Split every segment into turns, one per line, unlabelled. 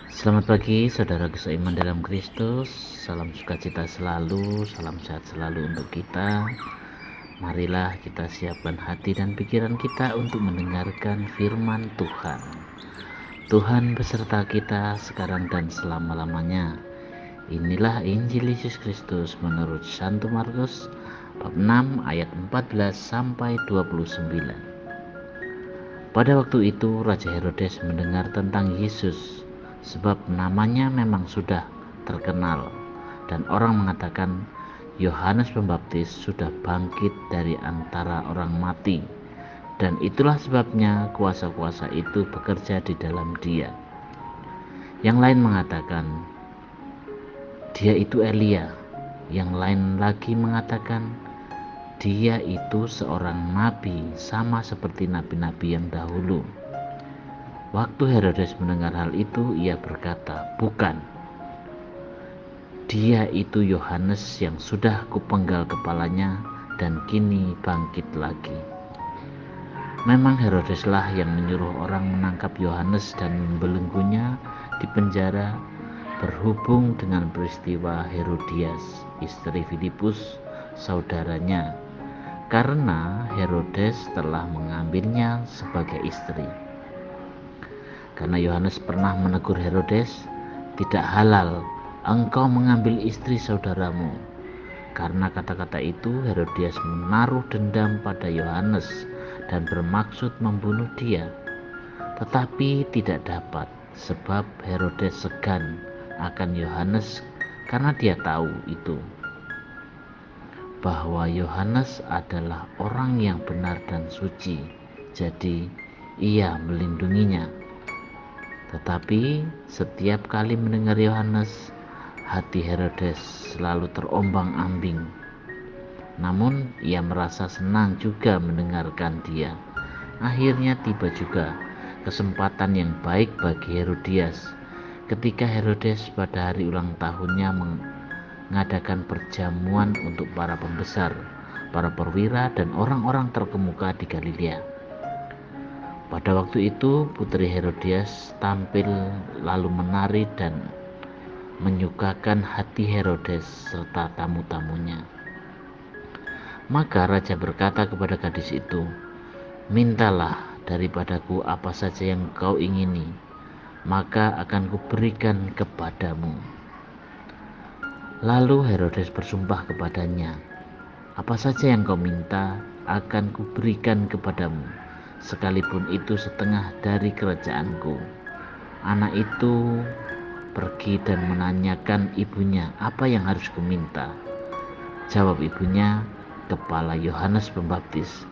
Selamat pagi saudaraku seiman dalam Kristus. Salam sukacita selalu, salam sehat selalu untuk kita. Marilah kita siapkan hati dan pikiran kita untuk mendengarkan firman Tuhan. Tuhan beserta kita sekarang dan selama-lamanya. Inilah Injil Yesus Kristus menurut Santo Markus bab 6 ayat 14 sampai 29. Pada waktu itu Raja Herodes mendengar tentang Yesus, sebab namanya memang sudah terkenal, dan orang mengatakan Yohanes Pembaptis sudah bangkit dari antara orang mati, dan itulah sebabnya kuasa-kuasa itu bekerja di dalam dia. Yang lain mengatakan dia itu Elia, yang lain lagi mengatakan dia itu seorang nabi, sama seperti nabi-nabi yang dahulu. Waktu Herodes mendengar hal itu, ia berkata, "Bukan, dia itu Yohanes yang sudah kupenggal kepalanya dan kini bangkit lagi." Memang Herodeslah yang menyuruh orang menangkap Yohanes dan membelenggunya di penjara berhubung dengan peristiwa Herodias, istri Filipus, saudaranya, karena Herodes telah mengambilnya sebagai istri. Karena Yohanes pernah menegur Herodes, "Tidak halal engkau mengambil istri saudaramu." Karena kata-kata itu Herodias menaruh dendam pada Yohanes dan bermaksud membunuh dia. Tetapi tidak dapat, sebab Herodes segan akan Yohanes karena dia tahu itu, bahwa Yohanes adalah orang yang benar dan suci, jadi ia melindunginya. Tetapi setiap kali mendengar Yohanes, hati Herodes selalu terombang-ambing. Namun ia merasa senang juga mendengarkan dia. Akhirnya tiba juga kesempatan yang baik bagi Herodias ketika Herodes pada hari ulang tahunnya mengadakan perjamuan untuk para pembesar, para perwira, dan orang-orang terkemuka di Galilea. Pada waktu itu putri Herodias tampil lalu menari dan menyukakan hati Herodes serta tamu-tamunya. Maka raja berkata kepada gadis itu, "Mintalah daripadaku apa saja yang kau ingini, maka akan kuberikan kepadamu." Lalu Herodes bersumpah kepadanya, "Apa saja yang kau minta akan kuberikan kepadamu, sekalipun itu setengah dari kerajaanku." Anak itu pergi dan menanyakan ibunya, "Apa yang harus kuminta?" Jawab ibunya, "Kepala Yohanes Pembaptis."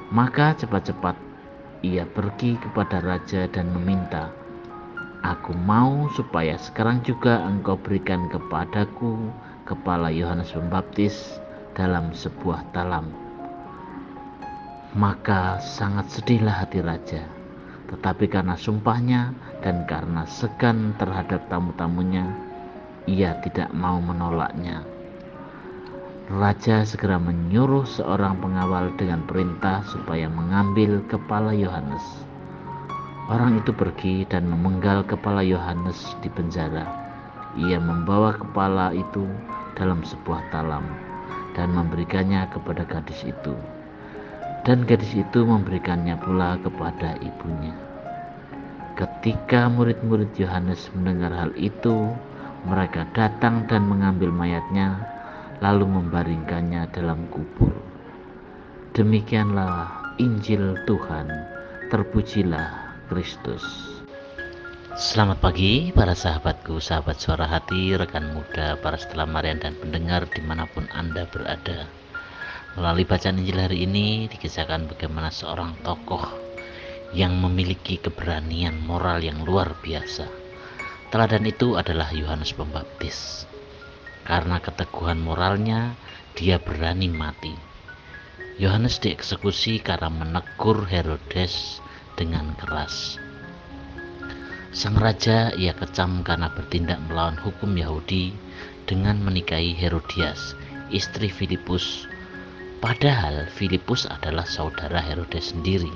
Maka cepat-cepat ia pergi kepada raja dan meminta, "Aku mau supaya sekarang juga engkau berikan kepadaku kepala Yohanes Pembaptis dalam sebuah talam." Maka sangat sedihlah hati raja, tetapi karena sumpahnya dan karena segan terhadap tamu-tamunya, ia tidak mau menolaknya. Raja segera menyuruh seorang pengawal dengan perintah supaya mengambil kepala Yohanes. Orang itu pergi dan memenggal kepala Yohanes di penjara. Ia membawa kepala itu dalam sebuah talam dan memberikannya kepada gadis itu, dan gadis itu memberikannya pula kepada ibunya. Ketika murid-murid Yohanes mendengar hal itu, mereka datang dan mengambil mayatnya, lalu membaringkannya dalam kubur. Demikianlah Injil Tuhan. Terpujilah Kristus. Selamat pagi para sahabatku, sahabat suara hati, rekan muda, para setelah Marian dan pendengar dimanapun Anda berada. Melalui bacaan Injil hari ini dikisahkan bagaimana seorang tokoh yang memiliki keberanian moral yang luar biasa. Teladan itu adalah Yohanes Pembaptis. Karena keteguhan moralnya, dia berani mati. Yohanes dieksekusi karena menegur Herodes dengan keras. Sang raja ia kecam karena bertindak melawan hukum Yahudi dengan menikahi Herodias, istri Filipus. Padahal Filipus adalah saudara Herodes sendiri.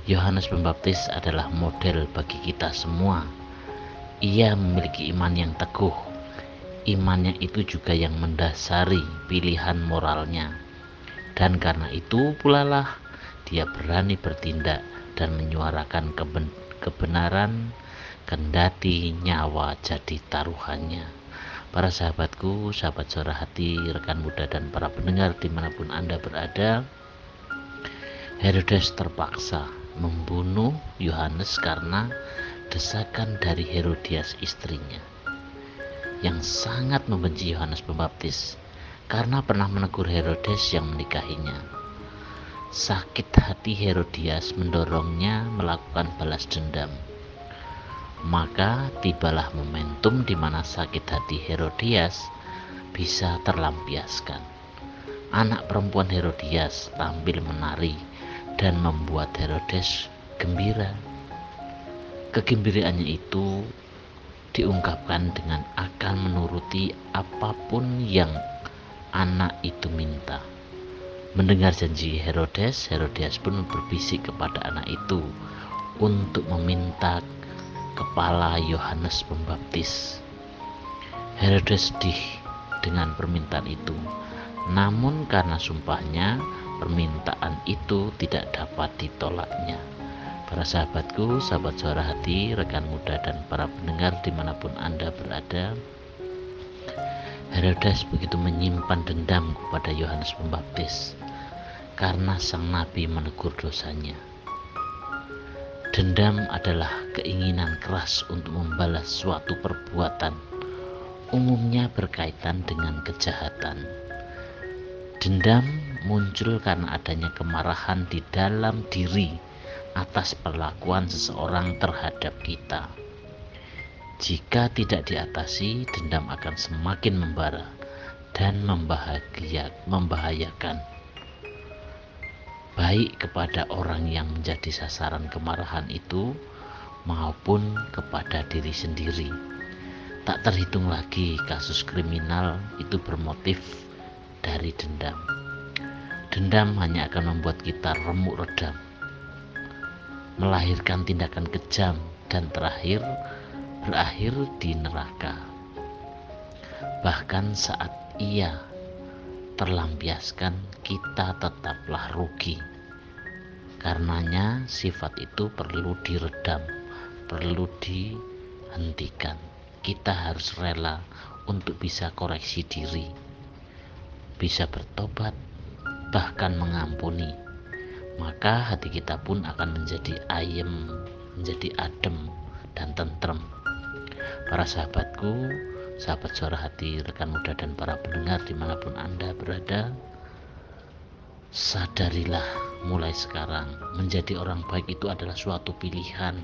Yohanes Pembaptis adalah model bagi kita semua. Ia memiliki iman yang teguh. Imannya itu juga yang mendasari pilihan moralnya. Dan karena itu pula lah dia berani bertindak dan menyuarakan kebenaran kendati nyawa jadi taruhannya. Para sahabatku, sahabat suara hati, rekan muda dan para pendengar dimanapun Anda berada, Herodes terpaksa membunuh Yohanes karena desakan dari Herodias istrinya yang sangat membenci Yohanes Pembaptis karena pernah menegur Herodes yang menikahinya. Sakit hati Herodias mendorongnya melakukan balas dendam. Maka tibalah momentum di mana sakit hati Herodias bisa terlampiaskan. Anak perempuan Herodias tampil menari dan membuat Herodes gembira. Kegembiraannya itu diungkapkan dengan akan menuruti apapun yang anak itu minta. Mendengar janji Herodes, Herodias pun berbisik kepada anak itu untuk meminta kepala Yohanes Pembaptis. Herodes sedih dengan permintaan itu, namun karena sumpahnya, permintaan itu tidak dapat ditolaknya. Para sahabatku, sahabat suara hati, rekan muda dan para pendengar dimanapun Anda berada, Herodes begitu menyimpan dendam kepada Yohanes Pembaptis karena sang nabi menegur dosanya. Dendam adalah keinginan keras untuk membalas suatu perbuatan, umumnya berkaitan dengan kejahatan. Dendam muncul karena adanya kemarahan di dalam diri atas perlakuan seseorang terhadap kita. Jika tidak diatasi, dendam akan semakin membara dan membahayakan, baik kepada orang yang menjadi sasaran kemarahan itu maupun kepada diri sendiri. Tak terhitung lagi kasus kriminal itu bermotif dari dendam. Dendam hanya akan membuat kita remuk redam, melahirkan tindakan kejam dan berakhir di neraka. Bahkan saat ia terlampiaskan, kita tetaplah rugi. Karenanya sifat itu perlu diredam, perlu dihentikan. Kita harus rela untuk bisa koreksi diri, bisa bertobat, bahkan mengampuni. Maka hati kita pun akan menjadi ayem, menjadi adem dan tentrem. Para sahabatku, sahabat suara hati, rekan muda dan para pendengar dimanapun Anda berada, sadarilah mulai sekarang menjadi orang baik itu adalah suatu pilihan.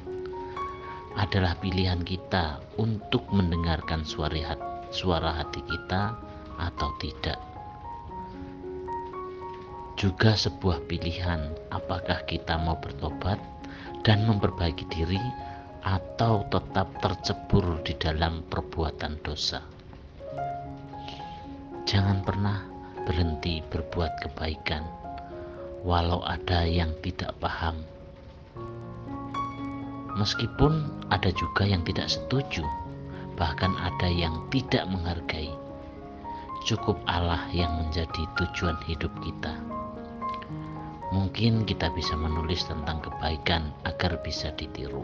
Adalah pilihan kita untuk mendengarkan suara hati kita atau tidak. Juga sebuah pilihan apakah kita mau bertobat dan memperbaiki diri atau tetap tercebur di dalam perbuatan dosa. Jangan pernah berhenti berbuat kebaikan walau ada yang tidak paham. Meskipun ada juga yang tidak setuju, bahkan ada yang tidak menghargai. Cukup Allah yang menjadi tujuan hidup kita. Mungkin kita bisa menulis tentang kebaikan agar bisa ditiru,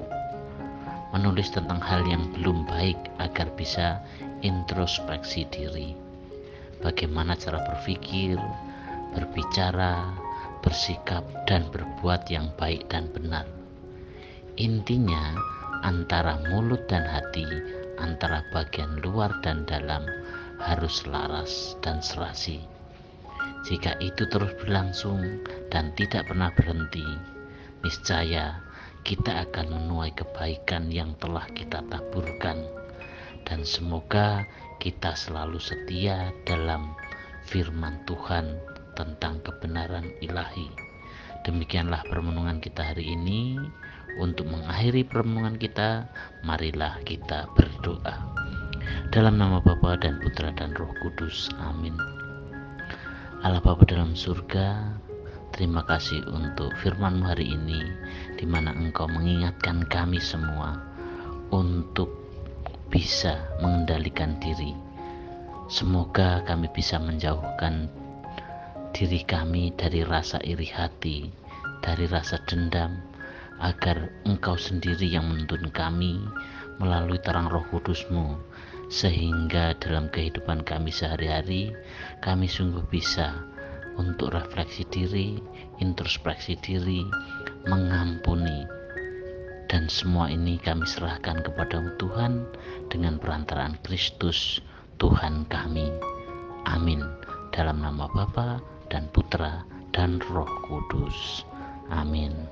menulis tentang hal yang belum baik agar bisa introspeksi diri. Bagaimana cara berpikir, berbicara, bersikap, dan berbuat yang baik dan benar. Intinya, antara mulut dan hati, antara bagian luar dan dalam harus laras dan serasi. Jika itu terus berlangsung dan tidak pernah berhenti, niscaya kita akan menuai kebaikan yang telah kita taburkan. Dan semoga kita selalu setia dalam firman Tuhan tentang kebenaran ilahi. Demikianlah permenungan kita hari ini. Untuk mengakhiri permenungan kita, marilah kita berdoa. Dalam nama Bapa dan Putra dan Roh Kudus. Amin. Allah Bapa dalam surga, terima kasih untuk firman-Mu hari ini, di mana Engkau mengingatkan kami semua untuk bisa mengendalikan diri. Semoga kami bisa menjauhkan diri kami dari rasa iri hati, dari rasa dendam, agar Engkau sendiri yang menuntun kami melalui terang Roh Kudus-Mu, sehingga dalam kehidupan kami sehari-hari kami sungguh bisa untuk refleksi diri, introspeksi diri, mengampuni, dan semua ini kami serahkan kepada Tuhan dengan perantaraan Kristus Tuhan kami. Amin. Dalam nama Bapa dan Putra dan Roh Kudus. Amin.